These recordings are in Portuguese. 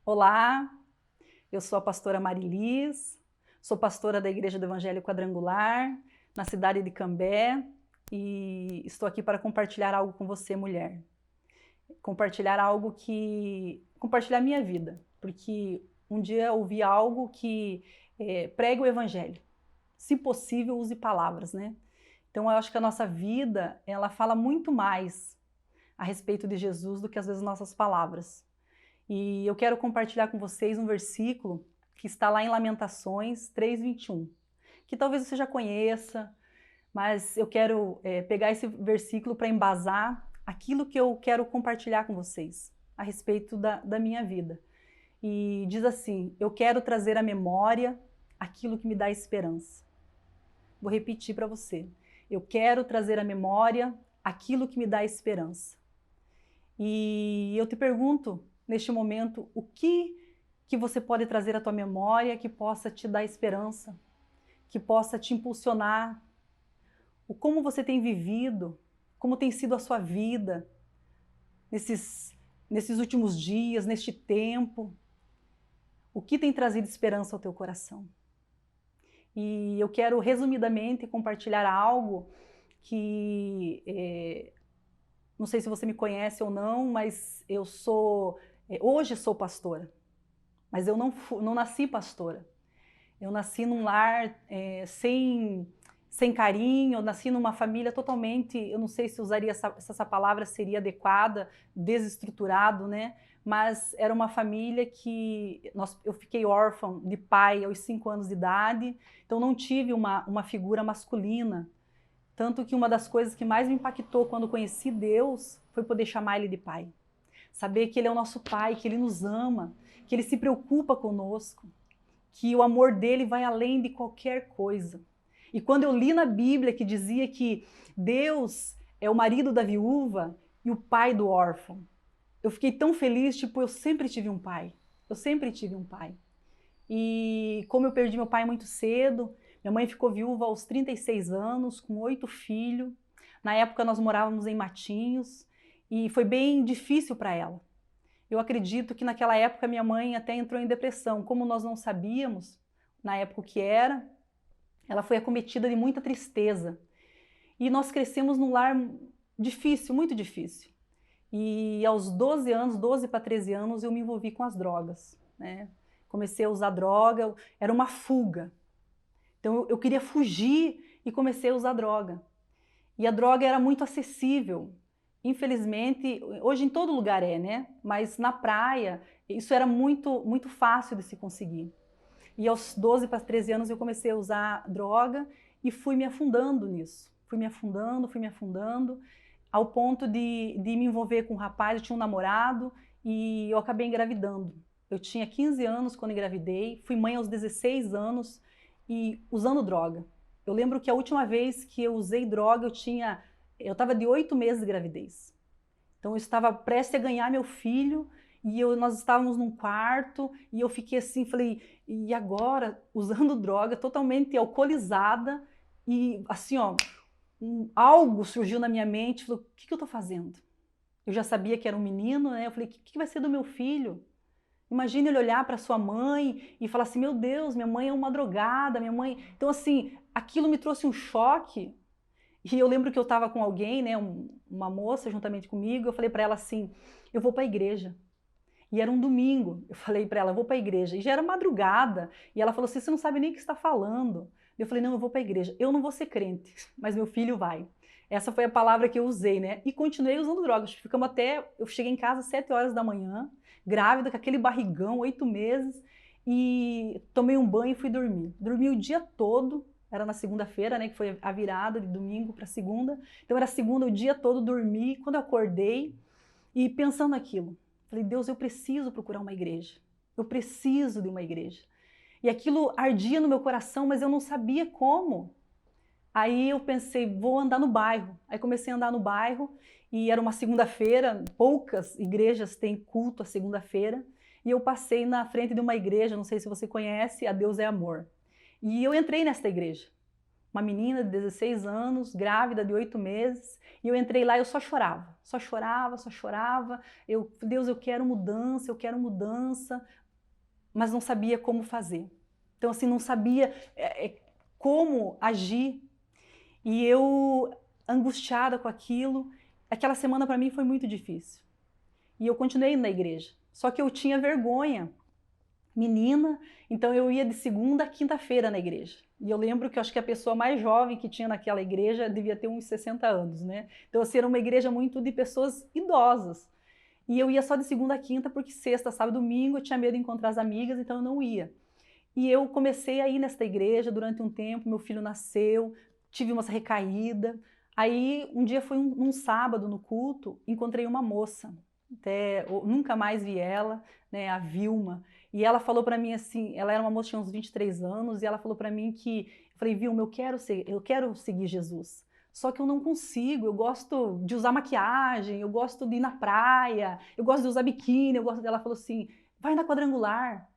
Olá, eu sou a pastora Marilis, sou pastora da Igreja do Evangelho Quadrangular, na cidade de Cambé, e estou aqui para compartilhar algo com você, mulher. Compartilhar minha vida, porque um dia ouvi algo que prega o Evangelho. Se possível, use palavras, né? Então, eu acho que a nossa vida, ela fala muito mais a respeito de Jesus do que às vezes nossas palavras. E eu quero compartilhar com vocês um versículo que está lá em Lamentações 3:21, que talvez você já conheça, mas eu quero pegar esse versículo para embasar aquilo que eu quero compartilhar com vocês a respeito da minha vida. E diz assim: eu quero trazer à memória aquilo que me dá esperança. Vou repetir para você. Eu quero trazer à memória aquilo que me dá esperança. E eu te pergunto, neste momento, o que você pode trazer à tua memória que possa te dar esperança, que possa te impulsionar, o como você tem vivido, como tem sido a sua vida nesses últimos dias, neste tempo, o que tem trazido esperança ao teu coração. E eu quero resumidamente compartilhar algo que não sei se você me conhece ou não, mas hoje sou pastora, mas eu não nasci pastora. Eu nasci num lar sem carinho, eu nasci numa família totalmente, eu não sei se usaria se essa palavra seria adequada, desestruturado, né? Mas era uma família eu fiquei órfã de pai aos 5 anos de idade, então não tive uma figura masculina. Tanto que uma das coisas que mais me impactou quando conheci Deus foi poder chamar Ele de Pai. Saber que Ele é o nosso Pai, que Ele nos ama, que Ele se preocupa conosco, que o amor dele vai além de qualquer coisa. E quando eu li na Bíblia que dizia que Deus é o marido da viúva e o pai do órfão, eu fiquei tão feliz, tipo, eu sempre tive um pai. Eu sempre tive um pai. E como eu perdi meu pai muito cedo, minha mãe ficou viúva aos 36 anos, com 8 filhos. Na época nós morávamos em Matinhos e foi bem difícil para ela. Eu acredito que naquela época minha mãe até entrou em depressão. Como nós não sabíamos na época o que era, ela foi acometida de muita tristeza. E nós crescemos num lar difícil, muito difícil. E aos 12 anos, 12 para 13 anos, eu me envolvi com as drogas, né? Comecei a usar droga, era uma fuga. Então eu queria fugir e comecei a usar droga. E a droga era muito acessível. Infelizmente, hoje em todo lugar né? Mas na praia, isso era muito fácil de se conseguir. E aos 12 para 13 anos eu comecei a usar droga e fui me afundando nisso. Fui me afundando, ao ponto de me envolver com um rapaz. Eu tinha um namorado e eu acabei engravidando. Eu tinha 15 anos quando engravidei, fui mãe aos 16 anos e usando droga. Eu lembro que a última vez que eu usei droga, eu estava de 8 meses de gravidez. Então eu estava prestes a ganhar meu filho e nós estávamos num quarto e eu fiquei assim, falei, e agora? Usando droga, totalmente alcoolizada e assim, ó, algo surgiu na minha mente, falou, o que eu estou fazendo? Eu já sabia que era um menino, né? Eu falei, o que vai ser do meu filho? Imagina ele olhar para sua mãe e falar assim, meu Deus, minha mãe é uma drogada, minha mãe... Então assim, aquilo me trouxe um choque. E eu lembro que eu estava com alguém, né, uma moça juntamente comigo, eu falei para ela assim, eu vou para a igreja. E era um domingo, eu falei para ela, eu vou para a igreja. E já era madrugada, e ela falou assim, você não sabe nem o que está falando. Eu falei, não, eu vou para a igreja. Eu não vou ser crente, mas meu filho vai. Essa foi a palavra que eu usei, né? E continuei usando drogas. Eu cheguei em casa às 7 horas da manhã, grávida, com aquele barrigão, 8 meses, e tomei um banho e fui dormir. Dormi o dia todo, era na segunda-feira, né, que foi a virada de domingo para segunda. Então era segunda o dia todo, dormi. Quando eu acordei e pensando naquilo, falei, Deus, eu preciso procurar uma igreja. Eu preciso de uma igreja. E aquilo ardia no meu coração, mas eu não sabia como. Aí eu pensei, vou andar no bairro. Aí comecei a andar no bairro e era uma segunda-feira, poucas igrejas têm culto à segunda-feira. E eu passei na frente de uma igreja, não sei se você conhece, a Deus é Amor. E eu entrei nesta igreja. uma menina de 16 anos, grávida de 8 meses, e eu entrei lá e eu só chorava, só chorava, só chorava. Deus, eu quero mudança, mas não sabia como fazer. Então, assim, não sabia como agir. E eu, angustiada com aquilo, aquela semana para mim foi muito difícil. E eu continuei indo na igreja. Só que eu tinha vergonha, menina, então eu ia de segunda a quinta-feira na igreja. E eu lembro que eu acho que a pessoa mais jovem que tinha naquela igreja devia ter uns 60 anos, né? Então, assim, era uma igreja muito de pessoas idosas. E eu ia só de segunda a quinta, porque sexta, sábado, domingo eu tinha medo de encontrar as amigas, então eu não ia. E eu comecei a ir nesta igreja durante um tempo, meu filho nasceu, tive uma recaída. Aí um dia foi um sábado no culto, encontrei uma moça, nunca mais vi ela, né, a Vilma. E ela falou para mim assim, ela era uma moça, tinha uns 23 anos, e ela falou para mim eu falei, Vilma, eu quero seguir Jesus. Só que eu não consigo, eu gosto de usar maquiagem, eu gosto de ir na praia, eu gosto de usar biquíni, Ela falou assim, vai na Quadrangular.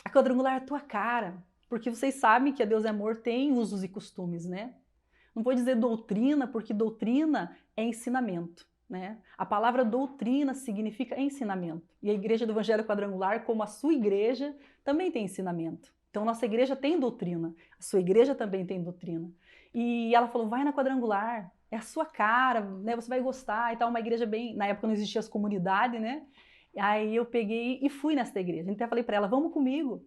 A Quadrangular é a tua cara, porque vocês sabem que a Deus é Amor tem usos e costumes, né? Não vou dizer doutrina, porque doutrina é ensinamento, né? A palavra doutrina significa ensinamento. E a Igreja do Evangelho Quadrangular, como a sua igreja, também tem ensinamento. Então, nossa igreja tem doutrina, a sua igreja também tem doutrina. E ela falou, vai na Quadrangular, é a sua cara, né? Você vai gostar e tal. Uma igreja bem... Na época não existia as comunidades, né? Aí eu peguei e fui nessa igreja. Então eu falei para ela, vamos comigo.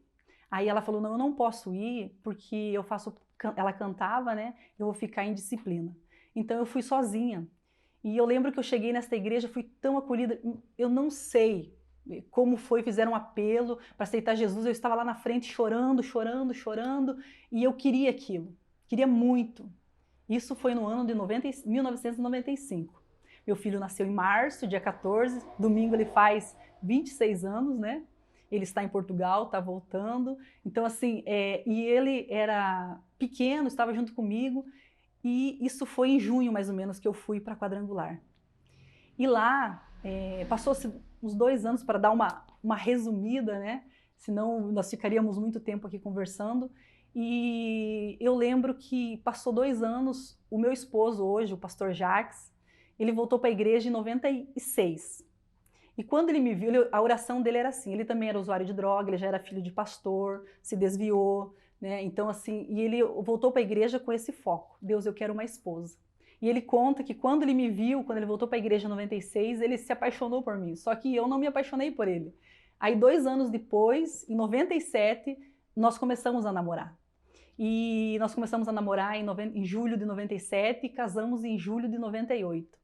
Aí ela falou, não, eu não posso ir, porque eu faço... Ela cantava, né? Eu vou ficar em disciplina. Então eu fui sozinha. E eu lembro que eu cheguei nesta igreja, fui tão acolhida. Eu não sei como foi, fizeram um apelo para aceitar Jesus. Eu estava lá na frente chorando, chorando, chorando. E eu queria aquilo. Queria muito. Isso foi no ano de 1995. Meu filho nasceu em março, dia 14. Domingo ele faz 26 anos, né? Ele está em Portugal, está voltando. Então, assim, e ele era pequeno, estava junto comigo. E isso foi em junho, mais ou menos, que eu fui para Quadrangular. E lá, passou-se uns 2 anos, para dar uma resumida, né? Senão nós ficaríamos muito tempo aqui conversando. E eu lembro que passou 2 anos, o meu esposo hoje, o pastor Jacques, ele voltou para a igreja em 96. E quando ele me viu, a oração dele era assim, ele também era usuário de droga, ele já era filho de pastor, se desviou, né? Então assim, e ele voltou para a igreja com esse foco, Deus, eu quero uma esposa. E ele conta que quando ele me viu, quando ele voltou para a igreja em 96, ele se apaixonou por mim, só que eu não me apaixonei por ele. Aí 2 anos depois, em 97, nós começamos a namorar. E nós começamos a namorar em julho de 97 e casamos em julho de 98.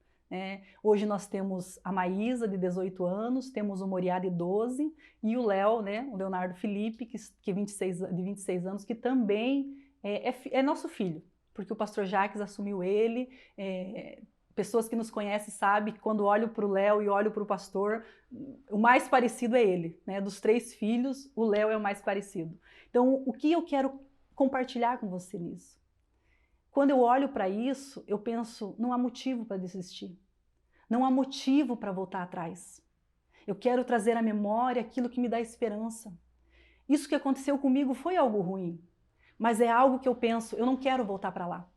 Hoje nós temos a Maísa, de 18 anos, temos o Moriá, de 12, e o Léo, né, o Leonardo Felipe, de 26 anos, que também é nosso filho, porque o pastor Jacques assumiu ele. Pessoas que nos conhecem sabem que quando olho para o Léo e olho para o pastor, o mais parecido é ele, né? Dos 3 filhos, o Léo é o mais parecido. Então, o que eu quero compartilhar com você nisso? Quando eu olho para isso, eu penso, não há motivo para desistir. Não há motivo para voltar atrás. Eu quero trazer à memória aquilo que me dá esperança. Isso que aconteceu comigo foi algo ruim, mas é algo que eu penso, eu não quero voltar para lá.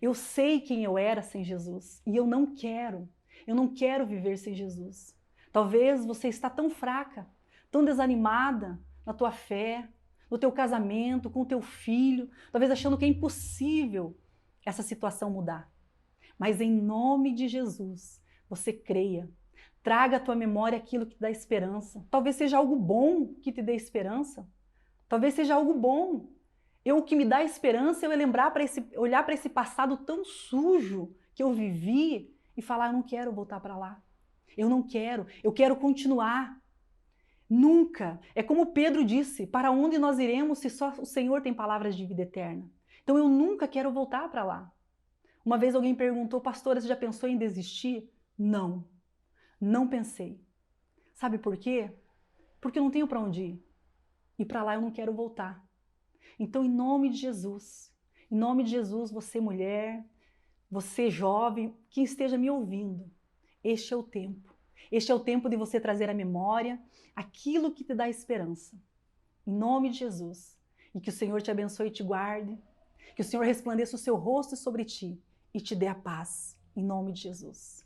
Eu sei quem eu era sem Jesus e eu não quero viver sem Jesus. Talvez você está tão fraca, tão desanimada na tua fé, no teu casamento, com o teu filho, talvez achando que é impossível essa situação mudar. Mas em nome de Jesus, você creia. Traga à tua memória aquilo que te dá esperança. Talvez seja algo bom que te dê esperança. Talvez seja algo bom. O que me dá esperança é eu olhar para esse passado tão sujo que eu vivi e falar, eu não quero voltar para lá. Eu não quero, eu quero continuar. Nunca. É como Pedro disse, para onde nós iremos se só o Senhor tem palavras de vida eterna? Então eu nunca quero voltar para lá. Uma vez alguém perguntou, pastora, você já pensou em desistir? Não, não pensei. Sabe por quê? Porque eu não tenho para onde ir. E para lá eu não quero voltar. Então, em nome de Jesus, você mulher, você jovem, que esteja me ouvindo, este é o tempo. Este é o tempo de você trazer à memória aquilo que te dá esperança. Em nome de Jesus. E que o Senhor te abençoe e te guarde. Que o Senhor resplandeça o seu rosto sobre ti e te dê a paz, em nome de Jesus.